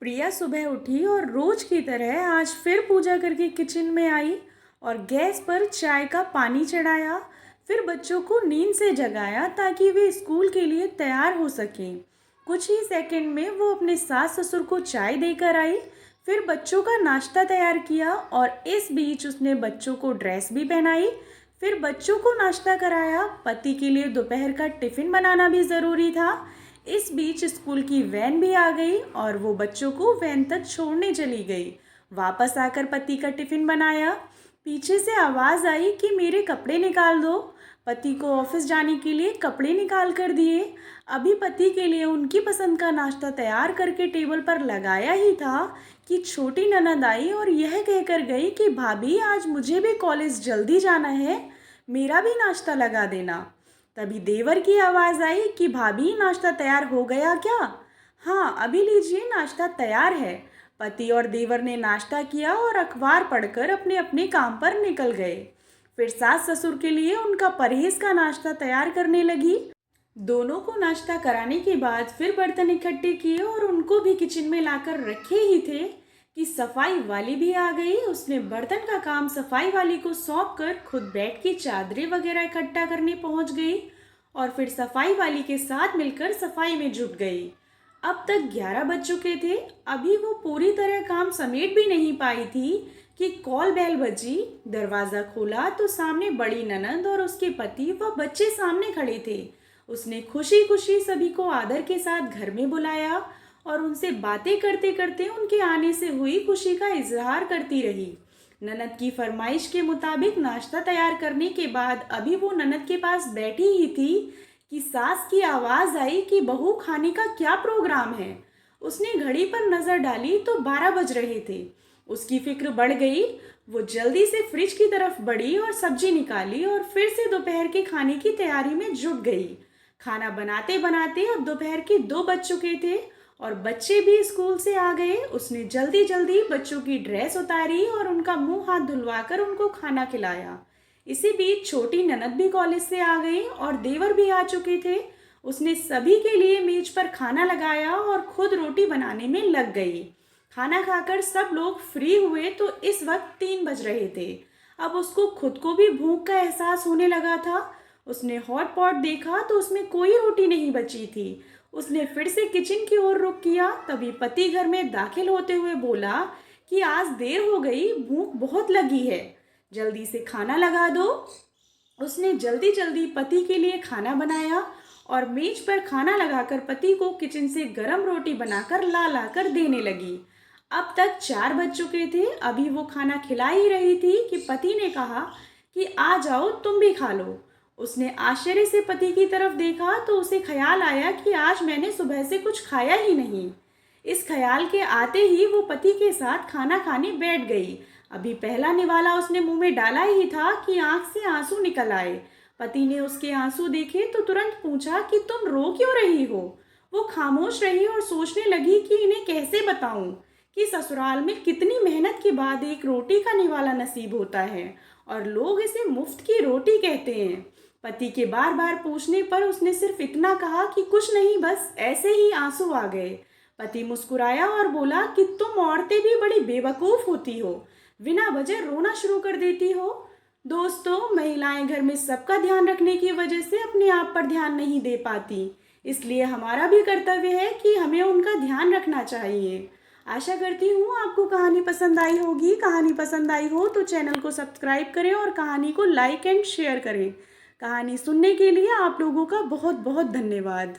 प्रिया सुबह उठी और रोज की तरह आज फिर पूजा करके किचन में आई और गैस पर चाय का पानी चढ़ाया। फिर बच्चों को नींद से जगाया ताकि वे स्कूल के लिए तैयार हो सकें। कुछ ही सेकंड में वो अपने सास ससुर को चाय देकर आई। फिर बच्चों का नाश्ता तैयार किया और इस बीच उसने बच्चों को ड्रेस भी पहनाई। फिर बच्चों को नाश्ता कराया। पति के लिए दोपहर का टिफ़िन बनाना भी ज़रूरी था। इस बीच स्कूल की वैन भी आ गई और वो बच्चों को वैन तक छोड़ने चली गई। वापस आकर पति का टिफ़िन बनाया। पीछे से आवाज़ आई कि मेरे कपड़े निकाल दो। पति को ऑफिस जाने के लिए कपड़े निकाल कर दिए। अभी पति के लिए उनकी पसंद का नाश्ता तैयार करके टेबल पर लगाया ही था कि छोटी ननद आई और यह कहकर गई कि भाभी आज मुझे भी कॉलेज जल्दी जाना है, मेरा भी नाश्ता लगा देना। तभी देवर की आवाज़ आई कि भाभी नाश्ता तैयार हो गया क्या? हाँ, अभी लीजिए नाश्ता तैयार है। पति और देवर ने नाश्ता किया और अखबार पढ़कर अपने अपने काम पर निकल गए। फिर सास ससुर के लिए उनका परहेज का नाश्ता तैयार करने लगी। दोनों को नाश्ता कराने के बाद फिर बर्तन इकट्ठे किए और उनको भी किचन में लाकर रखे ही थे कि सफाई वाली भी आ गई। उसने बर्तन का काम सफाई वाली को सौंप कर खुद बेड की चादरें वगैरह इकट्ठा करने पहुंच गई और फिर सफाई वाली के साथ मिलकर सफाई में जुट गई। अब तक 11 बज चुके थे। अभी वो पूरी तरह काम समेट भी नहीं पाई थी कि कॉल बेल बजी। दरवाज़ा खोला तो सामने बड़ी ननद और उसके पति व बच्चे सामने खड़े थे। उसने खुशी खुशी सभी को आदर के साथ घर में बुलाया और उनसे बातें करते करते उनके आने से हुई खुशी का इजहार करती रही। ननद की फरमाइश के मुताबिक नाश्ता तैयार करने के बाद अभी वो ननद के पास बैठी ही थी कि सास की आवाज़ आई कि बहू खाने का क्या प्रोग्राम है। उसने घड़ी पर नज़र डाली तो 12 बज रहे थे। उसकी फिक्र बढ़ गई। वो जल्दी से फ्रिज की तरफ बढ़ी और सब्जी निकाली और फिर से दोपहर के खाने की तैयारी में जुट गई। खाना बनाते बनाते अब दोपहर के 2 बज चुके थे और बच्चे भी स्कूल से आ गए। उसने जल्दी जल्दी बच्चों की ड्रेस उतारी और उनका मुंह हाथ धुलवाकर उनको खाना खिलाया। इसी बीच छोटी ननद भी कॉलेज से आ गई और देवर भी आ चुके थे। उसने सभी के लिए मेज पर खाना लगाया और खुद रोटी बनाने में लग गई। खाना खाकर सब लोग फ्री हुए तो इस वक्त 3 बज रहे थे। अब उसको खुद को भी भूख का एहसास होने लगा था। उसने हॉट पॉट देखा तो उसमें कोई रोटी नहीं बची थी। उसने फिर से किचन की ओर रुख किया। तभी पति घर में दाखिल होते हुए बोला कि आज देर हो गई, भूख बहुत लगी है, जल्दी से खाना लगा दो। उसने जल्दी जल्दी पति के लिए खाना बनाया और मेज पर खाना लगाकर पति को किचन से गरम रोटी बनाकर ला ला कर देने लगी। अब तक 4 बज चुके थे। अभी वो खाना खिला ही रही थी कि पति ने कहा कि आ जाओ तुम भी खा लो। उसने आश्चर्य से पति की तरफ देखा तो उसे ख्याल आया कि आज मैंने सुबह से कुछ खाया ही नहीं। इस ख्याल के आते ही वो पति के साथ खाना खाने बैठ गई। अभी पहला निवाला उसने मुंह में डाला ही था कि आंख से आंसू निकल आए। पति ने उसके आंसू देखे तो तुरंत पूछा कि तुम रो क्यों रही हो। वो खामोश रही और सोचने लगी कि इन्हें कैसे बताऊं कि ससुराल में कितनी मेहनत के बाद एक रोटी का निवाला नसीब होता है और लोग इसे मुफ्त की रोटी कहते हैं। पति के बार बार पूछने पर उसने सिर्फ इतना कहा कि कुछ नहीं, बस ऐसे ही आंसू आ गए। पति मुस्कुराया और बोला कि तुम औरतें भी बड़ी बेवकूफ़ होती हो, बिना वजह रोना शुरू कर देती हो। दोस्तों, महिलाएं घर में सबका ध्यान रखने की वजह से अपने आप पर ध्यान नहीं दे पाती, इसलिए हमारा भी कर्तव्य है कि हमें उनका ध्यान रखना चाहिए। आशा करती हूँ आपको कहानी पसंद आई होगी। कहानी पसंद आई हो तो चैनल को सब्सक्राइब करें और कहानी को लाइक एंड शेयर करें। कहानी सुनने के लिए आप लोगों का बहुत बहुत धन्यवाद।